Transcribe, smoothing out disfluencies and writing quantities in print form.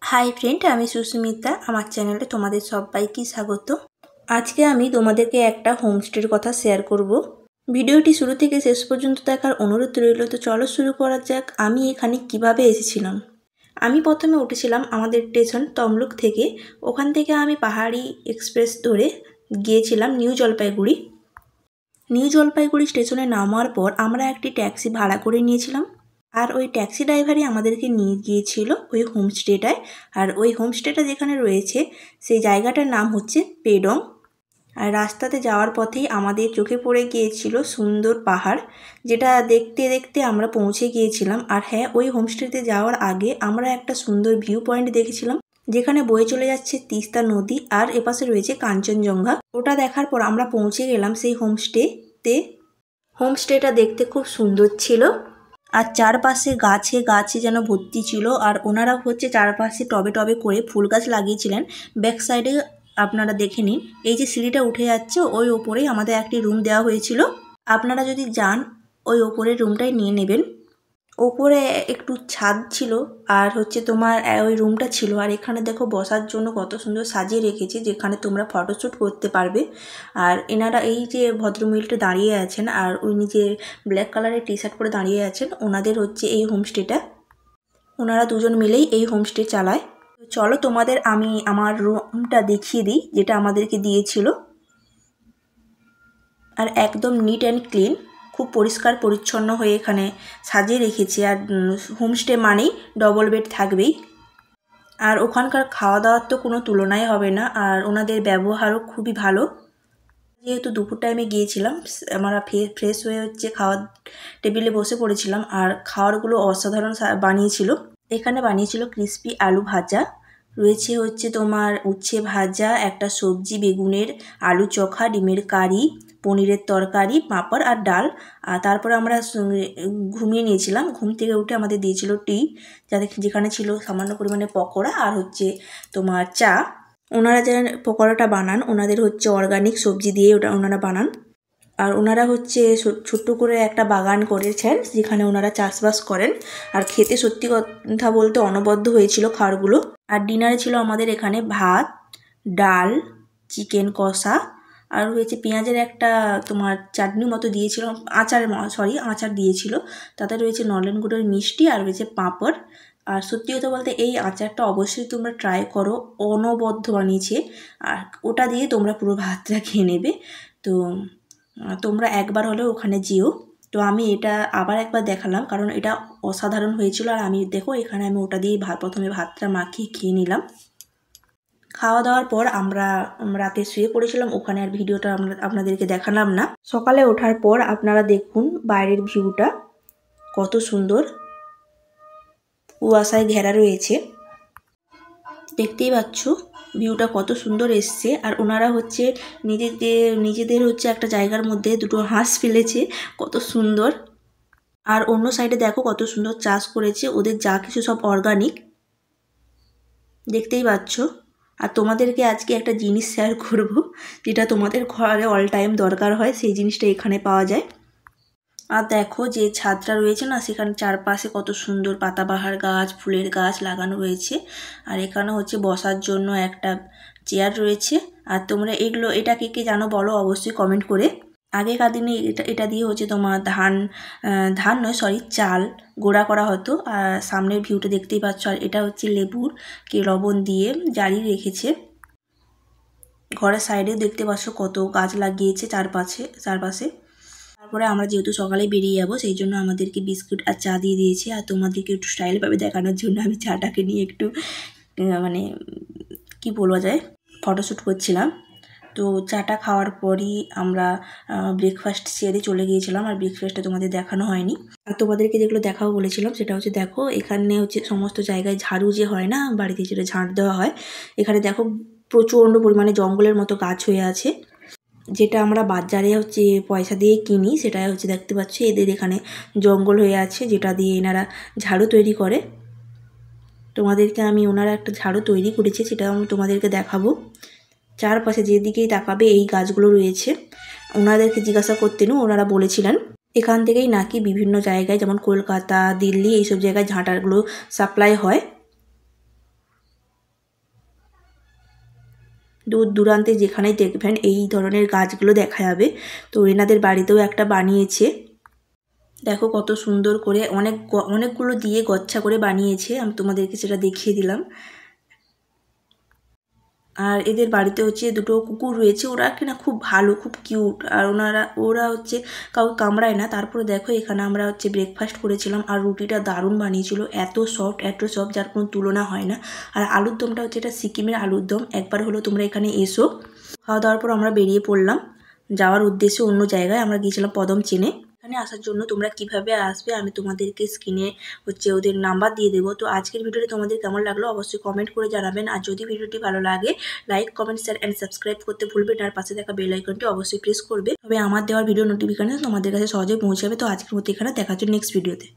Hi friend, আমি সুস্মিতা। আমার চ্যানেলে তোমাদের সবাইকে স্বাগত। আজকে আমি তোমাদেরকে একটা হোমস্টের কথা শেয়ার করব। ভিডিওটি শুরু থেকে শেষ পর্যন্ত দেখার অনুরোধ রইল। তো চলো শুরু করা যাক। আমি এখানে কিভাবে এসেছিলাম। আমি প্রথমে উঠেছিলাম আমাদের স্টেশন তমলুক থেকে। ওখান থেকে আমি পাহাড়ি এক্সপ্রেস ধরে গিয়েছিলাম নিউ জলপাইগুড়ি। নিউ জলপাইগুড়ি স্টেশনে নামার পর আমরা একটি ট্যাক্সি ভাড়া করে নিয়েছিলাম। আর ওই ট্যাক্সি ড্রাইভারই আমাদেরকে নিয়ে গিয়েছিল ওই হোমস্টেটায়। আর ওই হোমস্টেটা যেখানে রয়েছে সেই জায়গাটার নাম হচ্ছে পেডং। আর রাস্তাতে যাওয়ার পথেই আমাদের চোখে পড়ে গিয়েছিল সুন্দর পাহাড়, যেটা দেখতে দেখতে আমরা পৌঁছে গিয়েছিলাম। আর হ্যাঁ, ওই হোমস্টেতে যাওয়ার আগে আমরা একটা সুন্দর ভিউ পয়েন্ট দেখেছিলাম, যেখানে বয়ে চলে যাচ্ছে তিস্তা নদী আর এপাশে রয়েছে কাঞ্চনজঙ্ঘা। ওটা দেখার পর আমরা পৌঁছে গেলাম সেই হোমস্টেতে। হোমস্টেটা দেখতে খুব সুন্দর ছিল আর চারপাশে গাছে গাছে যেন ভর্তি ছিল। আর ওনারা হচ্ছে চারপাশে টবে টবে করে ফুল গাছ লাগিয়েছিলেন। ব্যাক সাইডে আপনারা দেখে নিন, এই যে সিঁড়িটা উঠে যাচ্ছে ওই ওপরেই আমাদের একটি রুম দেওয়া হয়েছিল। আপনারা যদি যান ওই ওপরের রুমটাই নিয়ে নেবেন। ওপরে একটু ছাদ ছিল আর হচ্ছে তোমার ওই রুমটা ছিল। আর এখানে দেখো বসার জন্য কত সুন্দর সাজিয়ে রেখেছে, যেখানে তোমরা ফটোশ্যুট করতে পারবে। আর এনারা এই যে ভদ্রমহিলাটা দাঁড়িয়ে আছেন আর উনি নিজে ব্ল্যাক কালারের টি শার্ট পরে দাঁড়িয়ে আছেন, ওনাদের হচ্ছে এই হোমস্টেটা। ওনারা দুজন মিলেই এই হোমস্টে চালায়। চলো তোমাদের আমি আমার রুমটা দেখিয়ে দিই, যেটা আমাদেরকে দিয়েছিল। আর একদম নিট অ্যান্ড ক্লিন, খুব পরিষ্কার পরিচ্ছন্ন হয়ে এখানে সাজিয়ে রেখেছি। আর হোমস্টে মানেই ডবল বেড থাকবেই। আর ওখানকার খাওয়া দাওয়ার তো কোনো তুলনাই হবে না। আর ওনাদের ব্যবহারও খুবই ভালো। যেহেতু দুপুর টাইমে গিয়েছিলাম, আমরা ফ্রেশ হয়ে হচ্ছে খাওয়ার টেবিলে বসে পড়েছিলাম। আর খাওয়ারগুলো অসাধারণ বানিয়েছিল। এখানে বানিয়েছিল ক্রিস্পি আলু ভাজা, রয়েছে হচ্ছে তোমার উচ্ছে ভাজা, একটা সবজি বেগুনের, আলু চোখা, ডিমের কারি, পনিরের তরকারি, পাঁপড় আর ডাল। আর তারপরে আমরা ঘুমিয়ে নিয়েছিলাম। ঘুম থেকে উঠে আমাদের দিয়েছিল টি, যেখানে ছিল সামান্য পরিমাণে পকোড়া আর হচ্ছে তোমার চা। ওনারা যে পকোড়াটা বানান, ওনাদের হচ্ছে অর্গানিক সবজি দিয়ে ওনারা বানান। আর ওনারা হচ্ছে ছোট্ট করে একটা বাগান করেছেন, যেখানে ওনারা চাষবাস করেন। আর খেতে সত্যি কথা বলতে অনবদ্য হয়েছিল খাবারগুলো। আর ডিনারে ছিল আমাদের এখানে ভাত, ডাল, চিকেন কষা, আর হয়েছে পেঁয়াজের একটা তোমার চাটনি মতো দিয়েছিল, আচার দিয়েছিল। তাতে রয়েছে নলেন গুড়ের মিষ্টি আর রয়েছে পাঁপড়। আর সত্যি কথা বলতে এই আচারটা অবশ্যই তোমরা ট্রাই করো, অনবদ্য বানিয়েছে। আর ওটা দিয়ে তোমরা পুরো ভাতটা খেয়ে নেবে। তো তোমরা একবার হলেও ওখানে যেও। তো আমি এটা আবার একবার দেখালাম, কারণ এটা অসাধারণ হয়েছিল। আর আমি দেখো এখানে আমি ওটা দিয়ে প্রথমে ভাতটা মাখিয়ে খেয়ে নিলাম। খাওয়া দাওয়ার পর আমরা রাতে শুয়ে পড়েছিলাম ওখানে। আর ভিডিওটা আপনাদেরকে দেখালাম না। সকালে ওঠার পর আপনারা দেখুন বাইরের ভিউটা কত সুন্দর, কুয়াশায় ঘেরা রয়েছে, দেখতেই পাচ্ছ ভিউটা কত সুন্দর এসছে। আর ওনারা হচ্ছে নিজেদের হচ্ছে একটা জায়গার মধ্যে দুটো হাঁস ফেলেছে, কত সুন্দর। আর অন্য সাইডে দেখো কত সুন্দর চাষ করেছে, ওদের যা কিছু সব অর্গানিক, দেখতেই পাচ্ছ। আর তোমাদেরকে আজকে একটা জিনিস শেয়ার করব, যেটা তোমাদের ঘরে অল টাইম দরকার হয়, সেই জিনিসটা এখানে পাওয়া যায়। আর দেখো যে ছাদটা রয়েছে না, সেখানে চারপাশে কত সুন্দর পাতাবাহার গাছ, ফুলের গাছ লাগানো রয়েছে। আর এখানে হচ্ছে বসার জন্য একটা চেয়ার রয়েছে। আর তোমরা এটা কে জানো বলো অবশ্যই কমেন্ট করে। আগেকার দিনে এটা দিয়ে হচ্ছে তোমার ধান নয় সরি চাল গোড়া করা হতো। আর সামনের ভিউটা দেখতেই পাচ্ছ। আর এটা হচ্ছে লেবুর লবণ দিয়ে জারি রেখেছে। ঘরের সাইডেও দেখতে পাচ্ছ কত গাছ লাগিয়েছে চারপাশে। তারপরে আমরা যেহেতু সকালে বেরিয়ে যাবো, সেই জন্য আমাদেরকে বিস্কুট আর চা দিয়ে দিয়েছে। আর তোমাদেরকে একটু স্টাইলভাবে দেখানোর জন্য আমি চাটাকে নিয়ে একটু মানে কি বলা যায় ফটোশ্যুট করছিলাম। তো চাটা খাওয়ার পরই আমরা ব্রেকফাস্ট সেরে চলে গিয়েছিলাম। আর ব্রেকফাস্টটা তোমাদের দেখানো হয়নি। আর তোমাদেরকে যেগুলো দেখাবো বলেছিলাম সেটা হচ্ছে দেখো এখানে হচ্ছে সমস্ত জায়গায় ঝাড়ু যে হয় না বাড়িতে, যেটা ঝাঁট দেওয়া হয়, এখানে দেখো প্রচণ্ড পরিমাণে জঙ্গলের মতো গাছ হয়ে আছে, যেটা আমরা বাজারে হচ্ছে পয়সা দিয়ে কিনি। সেটাই হচ্ছে দেখতে পাচ্ছি এদের এখানে জঙ্গল হয়ে আছে, যেটা দিয়ে এনারা ঝাড়ু তৈরি করে। তোমাদেরকে আমি ওনারা একটা ঝাড়ু তৈরি করেছে, সেটা আমি তোমাদেরকে দেখাবো। চারপাশে যেদিকেই তাকাবে এই গাছগুলো রয়েছে। ওনাদেরকে জিজ্ঞাসা করতেন, ওনারা বলেছিলেন এখান থেকেই নাকি বিভিন্ন জায়গায় যেমন কলকাতা, দিল্লি এইসব জায়গায় ঝাঁটারগুলো সাপ্লাই হয়। দূর দূরান্তে যেখানেই দেখবেন এই ধরনের গাছগুলো দেখা যাবে। তো এনাদের বাড়িতেও একটা বানিয়েছে, দেখো কত সুন্দর করে অনেকগুলো দিয়ে গচ্ছা করে বানিয়েছে। আমি তোমাদেরকে সেটা দেখিয়ে দিলাম। আর এদের বাড়িতে হচ্ছে দুটো কুকুর রয়েছে, ওরা কিনা খুব ভালো, খুব কিউট। আর ওরা হচ্ছে কাউকে কামড়ায় না। তারপরে দেখো এখানে আমরা হচ্ছে ব্রেকফাস্ট করেছিলাম, আর রুটিটা দারুণ বানিয়েছিল, এত সফট যার কোনো তুলনা হয় না। আর আলুর দমটা হচ্ছে এটা সিকিমের আলুর দম, একবার হলো তোমরা এখানে এসো। খাওয়া দাওয়ার পর আমরা বেরিয়ে পড়লাম যাওয়ার উদ্দেশ্যে অন্য জায়গায়। আমরা গিয়েছিলাম পদম চেনে। এখানে আসার জন্য তোমরা কিভাবে আসবে আমি তোমাদেরকে স্ক্রিনে হচ্ছে ওদের নাম্বার দিয়ে দেবো। তো আজকের ভিডিওটি তোমাদের কেমন লাগলো অবশ্যই কমেন্ট করে জানাবেন। আর যদি ভিডিওটি ভালো লাগে like, comment, share and subscribe করতে ভুলবেন। আর পাশে থাকা বেল আইকনটি অবশ্যই প্রেস করবে, তবে আমার দেওয়ার ভিডিও নোটিফিকেশন তোমাদের কাছে সহজে পৌঁছাবে। তো আজকের মতো এখানে দেখার জন্য নেক্সট ভিডিওতে।